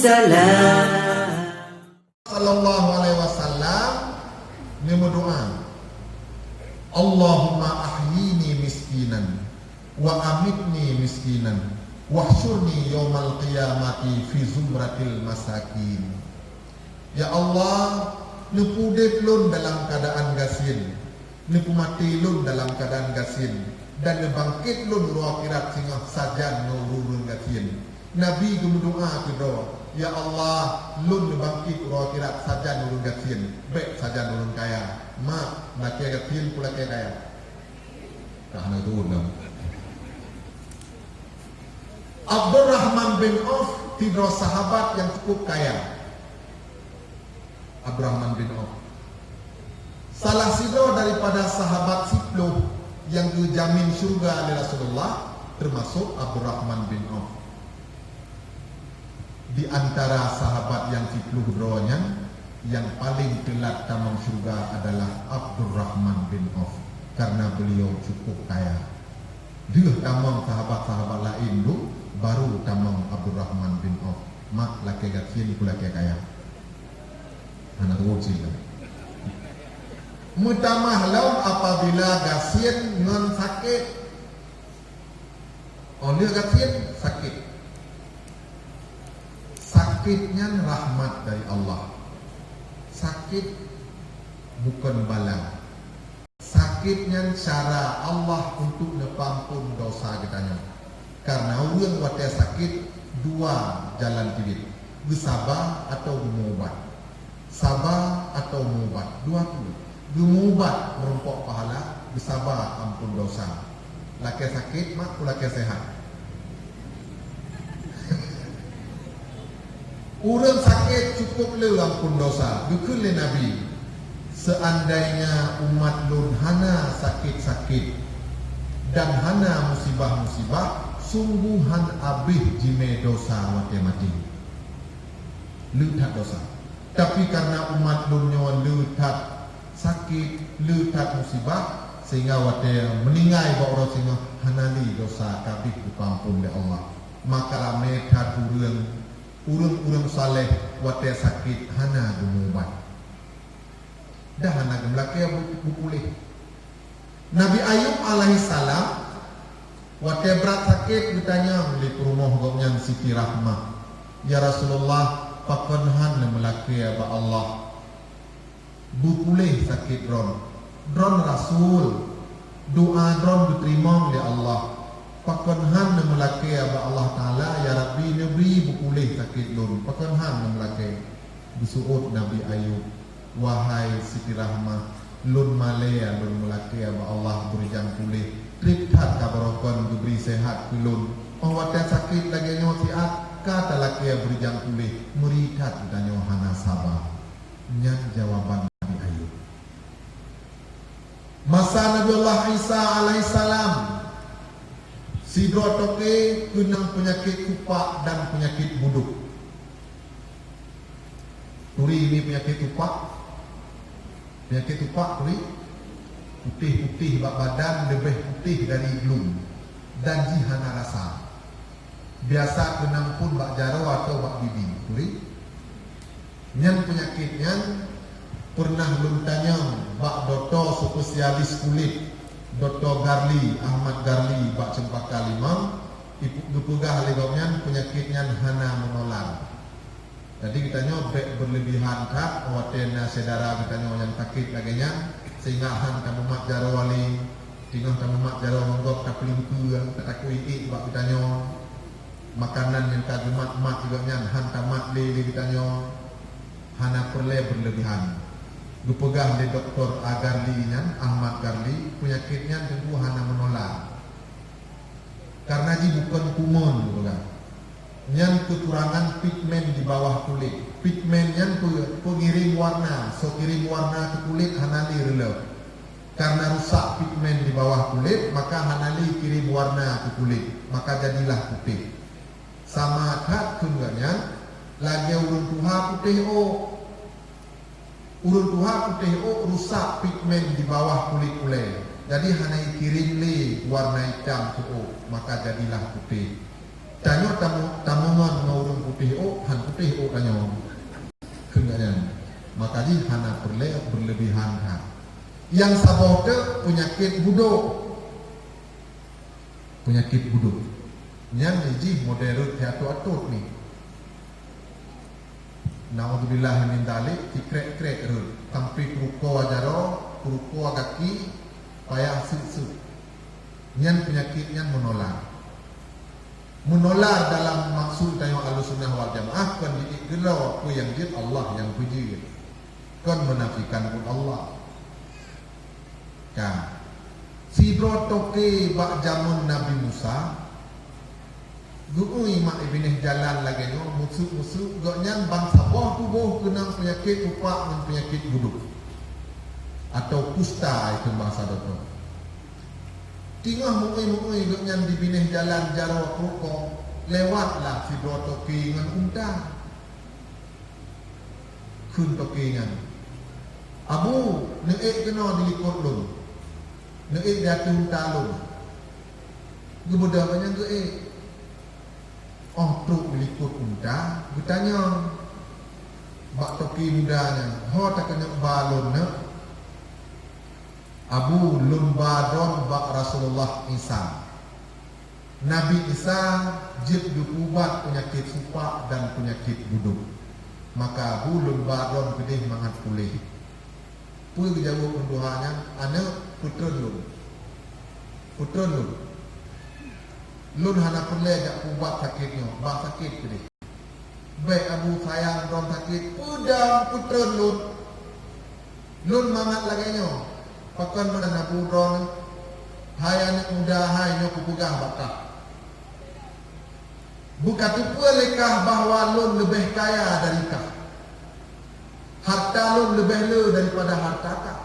salam. Sallallahu alaihi wasallam ni berdoa, Allahumma ahyini miskinan wa amitni miskinan wahsyurni yaumal qiyamati fi zumratil masakin. Ya Allah, ni pudip lun dalam keadaan gasin, ni mati lun dalam keadaan gasin, dan ni bangkit lun ruang akhirat sehingga sajan nurun gasin. Nabi berdoa kedua, ya Allah, lun ni bangkit ruang akhirat sajan nurun gasin, baik sajan nurun kaya, mak nak gasin pula kaya. Kerana itu undang. Abdurrahman bin Auf tiga sahabat yang cukup kaya. Abdurrahman bin Auf salah satu daripada sahabat 10 yang dijamin syurga oleh Rasulullah, termasuk Abdurrahman bin Auf. Di antara sahabat yang 10 dronya, yang paling telat tamam syurga adalah Abdurrahman bin Auf, karena beliau cukup kaya. Dia tamam sahabat-sahabat lain dulu, baru tamam Abdurrahman bin Auf. Mak laki gatin pula kaya. Anak tu cerita. Mutamah laum apabila gasin ngan sakit. Oleh gasin sakit. Sakitnya rahmat dari Allah. Sakit bukan bala. Sakitnya cara Allah untuk nepampun dosa kitanya. Karena orang wadah sakit dua jalan pilih, bersabar atau mengubat. Sabar atau mengubat, dua tu. Mengubat merompok pahala, bersabar ampun dosa. Laki sakit mak laki sehat. Orang sakit cukup le ampun dosa. Dukul le Nabi, seandainya umat lun hana sakit-sakit dan hana musibah-musibah, sungguhan abih jime dosa wate mati. Lu tak dosa. Tapi karena umat dunia lu tak sakit, lu tak musibah, sehingga wate meninggai bawa sehingga hanali dosa kabih dipampun oleh Allah. Maka rame tak urang saleh wate sakit hana gumubat. Dah hana gemlake bupulih. Nabi Ayub alaihissalam wate berat sakit ditanya beli ke rumah gomnya Siti Rahmah. Ya Rasulullah, pakonhan melaki aba Allah. Bupulih sakit dron. Dron Rasul. Doa dron diterima oleh Allah. Pakonhan melaki aba Allah Taala, ya Rabbi nebri bupulih sakit dron. Pakonhan melaki. Disuut Nabi Ayub, wahai Siti Rahmah, lun malaya lun melaki aba Allah berjang pulih. Triptat kabarokon diberi sehat kulun. Awatnya sakit lagi nyawa siat, kata laki yang berjang pulih. Meritat dan nyawa hana sabar. Nyan jawaban Nabi Ayub. Masa Nabi Allah Isa alaihissalam, sidro toke kenang penyakit kupak dan penyakit buduk. Turi ini penyakit kupak. Penyakit kupak turi. Putih-putih bak badan, lebih putih dari glum dan jihana rasa. Biasa kenang pun bak jaro atau bak bibi. Turi. Nyan penyakitnya pernah belum tanya bak doktor spesialis kulit, Dr. Garli, Ahmad Garli bak Cempaka Limau, ibu pegah legomnya penyakitnya hana menular. Jadi kita nyobek berlebihan kak, awatnya sedara kita nyobek yang sakit laginya. Sehingga han kamu mak jaro wali, tinggal kamu mak jaro menggok tak pelingku, tak aku ikik buat kita nyo. Makanan yang tak mak juga nyan han tamat le kita nyo. Hana perle berlebihan. Dupegah di Dr. Garli nyan, Ahmad Garli, penyakitnya tentu hana menolak. Karena dia bukan kumun, bukan. Nyan kekurangan pigmen di bawah kulit. Pigmen yang pengirim warna, so kirim warna ke kulit hanali relap. Karena rusak pigmen di bawah kulit, maka hanali kirim warna ke kulit, maka jadilah putih. Sama kat tungganya, lagi urun tuha putih urun tuha putih rusak pigmen di bawah kulit. Jadi hanai kirim li warna hitam tu maka jadilah putih. Tanya tamungan ngurung putih han putih tanya. Kenanya. Maka di hana berlebihan ha. Yang sabot penyakit buduk. Penyakit buduk. Yang ji modern teatu-atut ni. Naudzubillah min dalik tikrek-krek tampi kuruko ajaro, kuruko agaki payah sisu. Yang penyakit yang menolak. Menolak dalam maksud tayo Ahlussunnah wal Jamaah kan diikirau apa yang jid Allah yang puji. Kan menafikan pun Allah. Kan. Si brotoke bak jamun Nabi Musa Gui mak ibnih jalan lagi no musuh-musuh gaknya bangsa bawah tubuh kena penyakit upak dan penyakit buduk atau kusta itu bahasa doktor. Tingah mungui gaknya di binih jalan jaro rukong lewatlah si dua toki dengan unta kun toki dengan abu neek kena dilikut lun neek jatuh unta lun gemudah banyak neek. Oh tu melikut unta, bertanya bak toki mudanya, ho tak kena balon ne? Abu lun badon bak Rasulullah Isa. Nabi Isa jid diubat penyakit supak dan penyakit buduk. Maka Abu lun badon pedih mangat pulih. Pul jawab penduhanya, ana putra lun. Putra lun. Lun hana perle jak ubat sakitnya, bak sakit pedih. Baik Abu sayang don sakit, udang putra lun. Lun mangat laganya. Pakan mana Abu don, hai anak muda, hai nyo kupugah bakah. Bukan tu lekah bahawa lun lebih kaya dari kah. Harta lun lebih le daripada harta kah.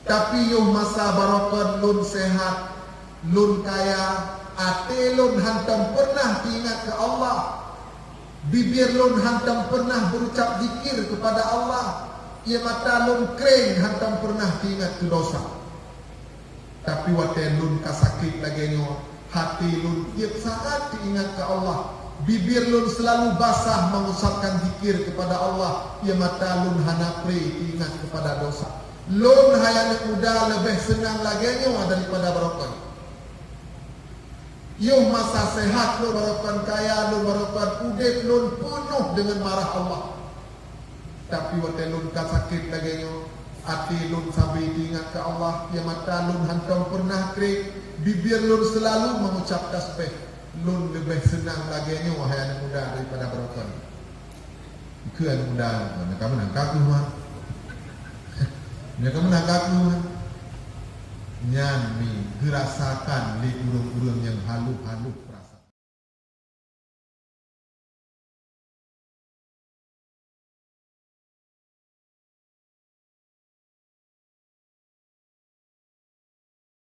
Tapi yuh masa barokan lun sehat, lun kaya, ate lun hantam pernah diingat ke Allah. Bibir lun hantam pernah berucap zikir kepada Allah. Ia mata lun kering hantam pernah diingat ke dosa. Tapi wate lun kasakit lagi nyo, hati lun tiap saat diingat ke Allah. Bibir lun selalu basah mengucapkan zikir kepada Allah. Ia mata lun hana pre diingat kepada dosa. Lun hayat muda lebih senang lagi nyo daripada barokah. Yuh masa sehat lun barokah kaya lun barokah udip lun penuh dengan marah Allah. Tapi waktu lun sakit lagi nyo, hati lun sabi diingat ke Allah. Ya mata lun hantam pernah kering, bibir lun selalu mengucap tasbih. Lun lebih senang lagi nyo wahai anak muda daripada barokah. Ke anak muda, kamu nak kaku mah. Dia kamu nak kaku mah. Nyan mi gerasakan li urung-urung yang halu-halu.